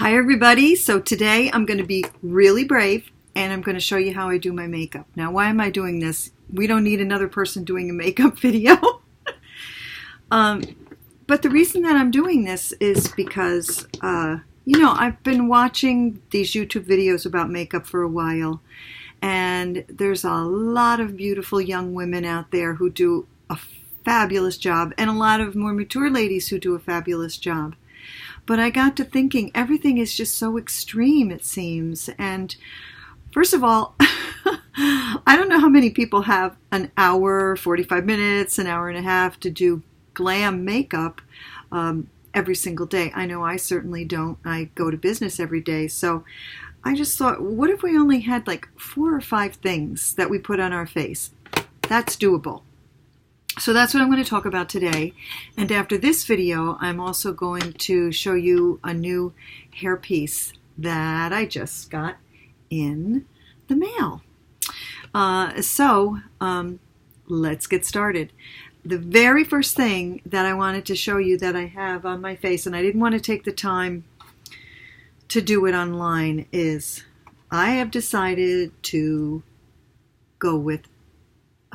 Hi everybody, so today I'm going to be really brave and I'm going to show you how I do my makeup. Now why am I doing this? We don't need another person doing a makeup video. But the reason that I'm doing this is because, I've been watching these YouTube videos about makeup for a while, and there's a lot of beautiful young women out there who do a fabulous job, and a lot of more mature ladies who do a fabulous job. But I got to thinking, everything is just so extreme, it seems. And first of all, I don't know how many people have an hour, 45 minutes, an hour and a half to do glam makeup every single day. I know I certainly don't. I go to business every day. So I just thought, what if we only had like 4 or 5 things that we put on our face? That's doable. So that's what I'm going to talk about today. And after this video, I'm also going to show you a new hairpiece that I just got in the mail. Let's get started. The very first thing that I wanted to show you that I have on my face, and I didn't want to take the time to do it online, is I have decided to go with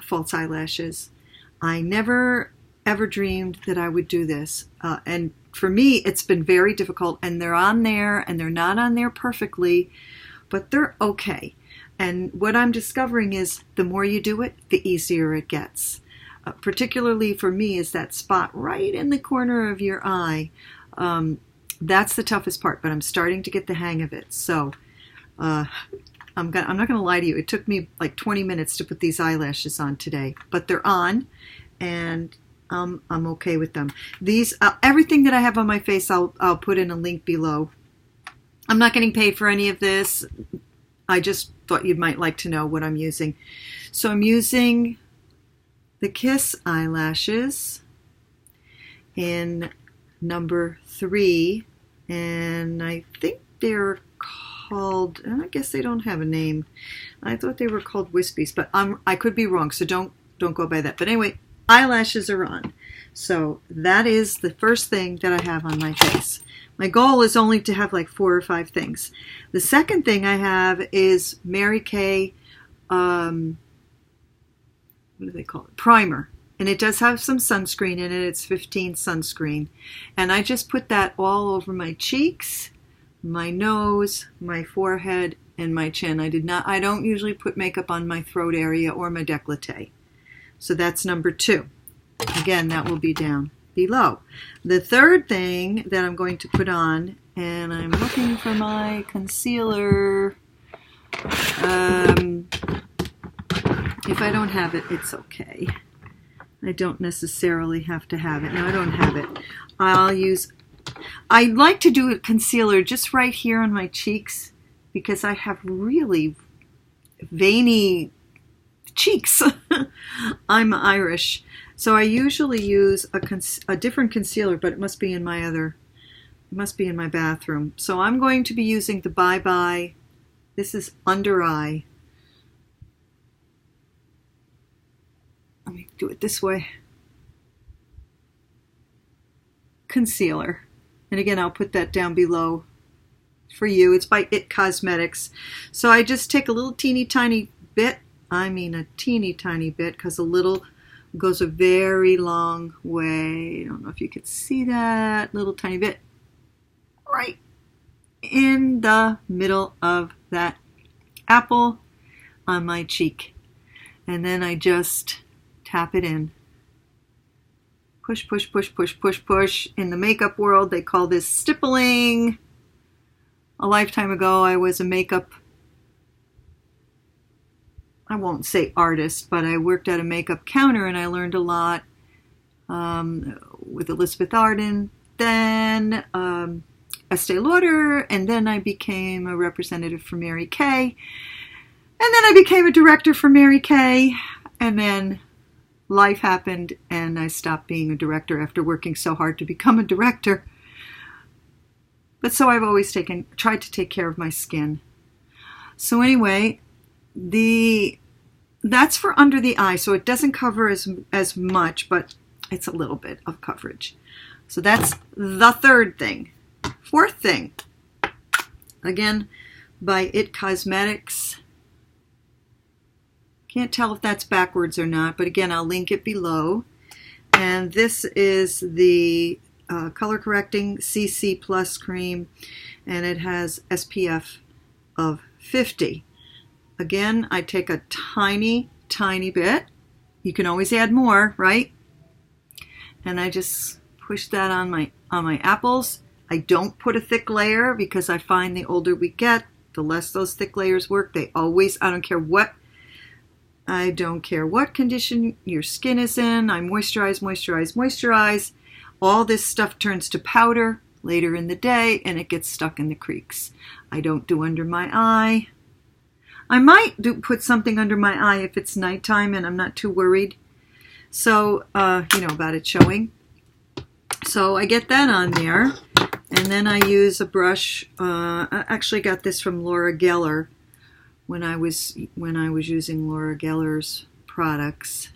false eyelashes. I never ever dreamed that I would do this, and for me it's been very difficult, and they're on there and they're not on there perfectly, but they're okay. And what I'm discovering is the more you do it, the easier it gets. Particularly for me is that spot right in the corner of your eye. That's the toughest part, but I'm starting to get the hang of it. So I'm not going to lie to you. It took me like 20 minutes to put these eyelashes on today, but they're on, and I'm okay with them. These everything that I have on my face, I'll put in a link below. I'm not getting paid for any of this. I just thought you might like to know what I'm using. So I'm using the Kiss eyelashes in number 3, and I think they're called, I guess they don't have a name. I thought they were called Wispies, but I could be wrong, so don't go by that. But anyway, eyelashes are on. So that is the first thing that I have on my face. My goal is only to have like 4 or 5 things. The second thing I have is Mary Kay, what do they call it? Primer. And it does have some sunscreen in it. It's 15 sunscreen. And I just put that all over my cheeks, my nose, my forehead, and my chin. I don't usually put makeup on my throat area or my décolleté. So that's number 2. Again, that will be down below. The third thing that I'm going to put on, and I'm looking for my concealer. If I don't have it, it's okay. I don't necessarily have to have it. No, I don't have it. I like to do a concealer just right here on my cheeks because I have really veiny cheeks. I'm Irish. So I usually use a different concealer, but it must be in my bathroom. So I'm going to be using the Bye. This is Under Eye. Let me do it this way. Concealer. And again, I'll put that down below for you. It's by It Cosmetics. So I just take a little teeny tiny bit. I mean a teeny tiny bit, because a little goes a very long way. I don't know if you could see that little tiny bit right in the middle of that apple on my cheek. And then I just tap it in. Push, push, push, push, push, push. In the makeup world, they call this stippling. A lifetime ago, I was a makeup, I won't say artist, but I worked at a makeup counter and I learned a lot with Elizabeth Arden, then Estee Lauder, and then I became a representative for Mary Kay, and then I became a director for Mary Kay, and then life happened and I stopped being a director after working so hard to become a director. But so I've always tried to take care of my skin. So anyway, that's for under the eye, so it doesn't cover as much, but it's a little bit of coverage. So that's the third thing. Fourth thing, Again, by It Cosmetics. Can't tell if that's backwards or not, but again, I'll link it below. And this is the color correcting CC Plus cream, and it has SPF of 50. Again, I take a tiny bit. You can always add more, right? And I just push that on my apples. I don't put a thick layer because I find the older we get, the less those thick layers work. They always, I don't care what condition your skin is in. I moisturize. All this stuff turns to powder later in the day and it gets stuck in the creaks. I don't do under my eye. I might put something under my eye if it's nighttime and I'm not too worried. So, about it showing. So I get that on there. And then I use a brush. I actually got this from Laura Geller when I was using Laura Geller's products.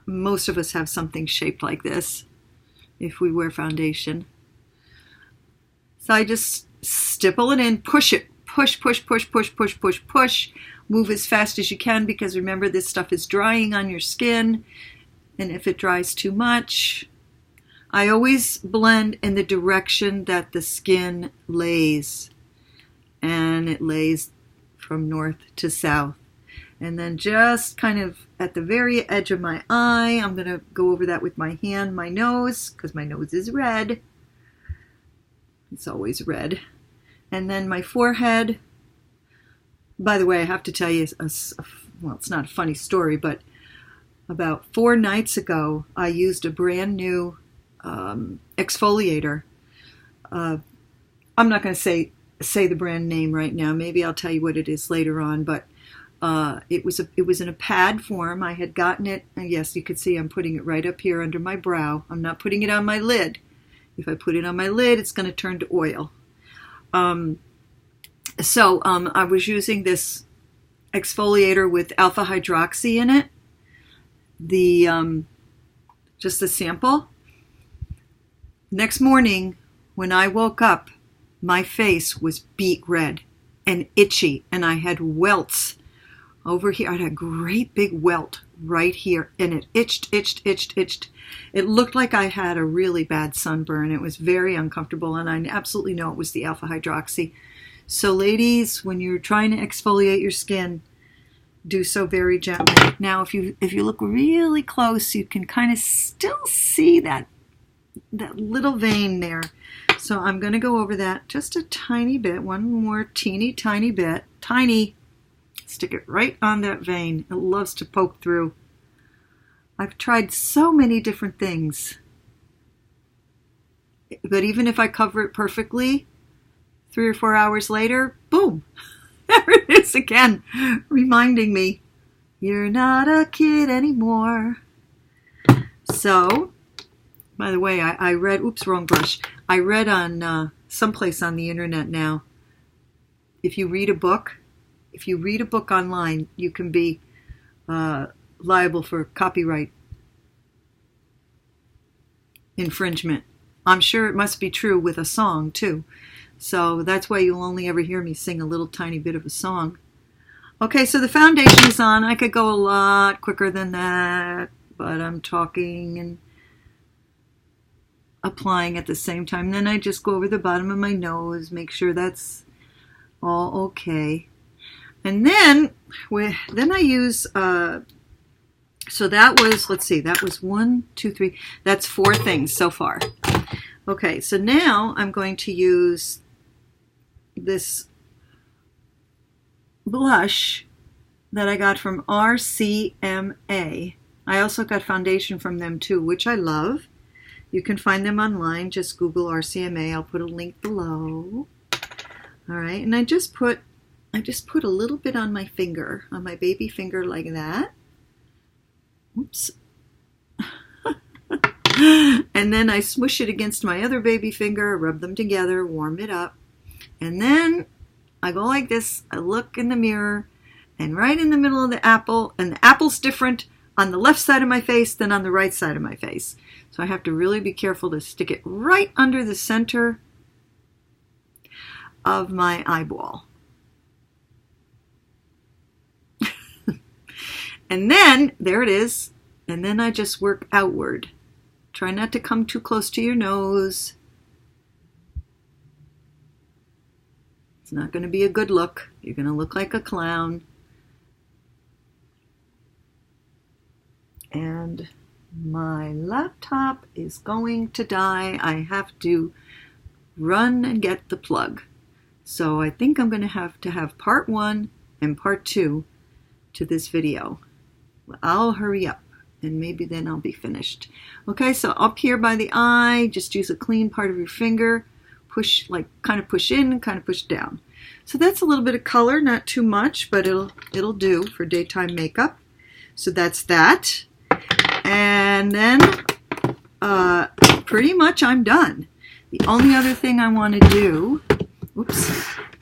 Most of us have something shaped like this if we wear foundation. So I just stipple it in, push it. Push. Move as fast as you can because remember this stuff is drying on your skin. And if it dries too much, I always blend in the direction that the skin lays. And it lays from north to south. And then just kind of at the very edge of my eye, I'm going to go over that with my hand, my nose, because my nose is red. It's always red. And then my forehead. By the way, I have to tell you, well, it's not a funny story, but about 4 nights ago, I used a brand new exfoliator. I'm not going to say the brand name right now. Maybe I'll tell you what it is later on, but it was in a pad form. I had gotten it, and yes, you could see I'm putting it right up here under my brow. I'm not putting it on my lid. If I put it on my lid, it's going to turn to oil. So I was using this exfoliator with alpha hydroxy in it. Just a sample. Next morning, when I woke up, my face was beet red and itchy, and I had welts over here. I had a great big welt right here, and it itched. It looked like I had a really bad sunburn. It was very uncomfortable, and I absolutely know it was the alpha hydroxy. So ladies, when you're trying to exfoliate your skin, do so very gently. Now, if you look really close, you can kind of still see that little vein there. So I'm going to go over that just a tiny bit, one more tiny bit. Tiny. Stick it right on that vein. It loves to poke through. I've tried so many different things. But even if I cover it perfectly, 3 or 4 hours later, boom, there it is again, reminding me, you're not a kid anymore. So, by the way, I read, oops, wrong brush. I read on someplace on the internet now, if you read a book online, you can be liable for copyright infringement. I'm sure it must be true with a song too. So that's why you'll only ever hear me sing a little tiny bit of a song. Okay, so the foundation is on. I could go a lot quicker than that, but I'm talking and applying at the same time. Then I just go over the bottom of my nose, make sure that's all okay. And then I use, so that was, let's see, that was 1, 2, 3, that's 4 things so far. Okay, so now I'm going to use this blush that I got from RCMA. I also got foundation from them too, which I love. You can find them online. Just Google RCMA. I'll put a link below. All right, and I just put a little bit on my finger, on my baby finger like that. Oops. And then I smush it against my other baby finger, rub them together, warm it up. And then I go like this. I look in the mirror, and right in the middle of the apple, and the apple's different on the left side of my face than on the right side of my face. So I have to really be careful to stick it right under the center of my eyeball. And then, there it is. And then I just work outward. Try not to come too close to your nose. It's not going to be a good look. You're going to look like a clown. And my laptop is going to die. I have to run and get the plug. So I think I'm going to have part 1 and part 2 to this video. I'll hurry up and maybe then I'll be finished. Okay, so up here by the eye, just use a clean part of your finger. Push, like kind of push in, kind of push down. So that's a little bit of color, not too much, but it'll do for daytime makeup. So that's that. And then pretty much I'm done. The only other thing I want to do,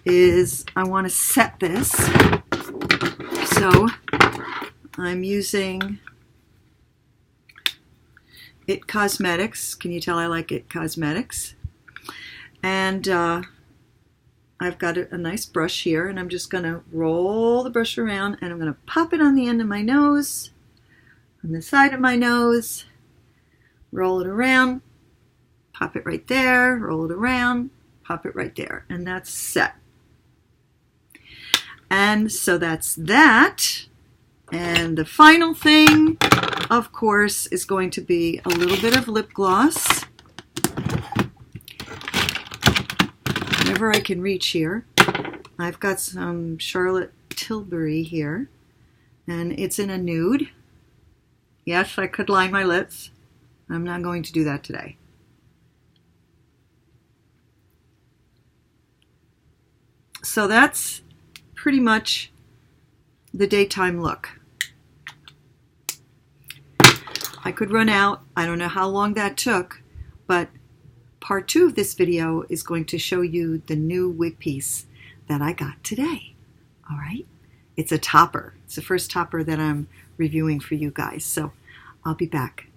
is I want to set this. So I'm using It Cosmetics. Can you tell I like It Cosmetics? And I've got a nice brush here, and I'm just going to roll the brush around, and I'm going to pop it on the end of my nose, on the side of my nose, roll it around, pop it right there, roll it around, pop it right there, and that's set. And so that's that. And the final thing, of course, is going to be a little bit of lip gloss. Whenever I can reach here. I've got some Charlotte Tilbury here, and it's in a nude. Yes, I could line my lips. I'm not going to do that today. So that's pretty much the daytime look. I could run out. I don't know how long that took, but part 2 of this video is going to show you the new wig piece that I got today. All right? It's a topper. It's the first topper that I'm reviewing for you guys. So I'll be back.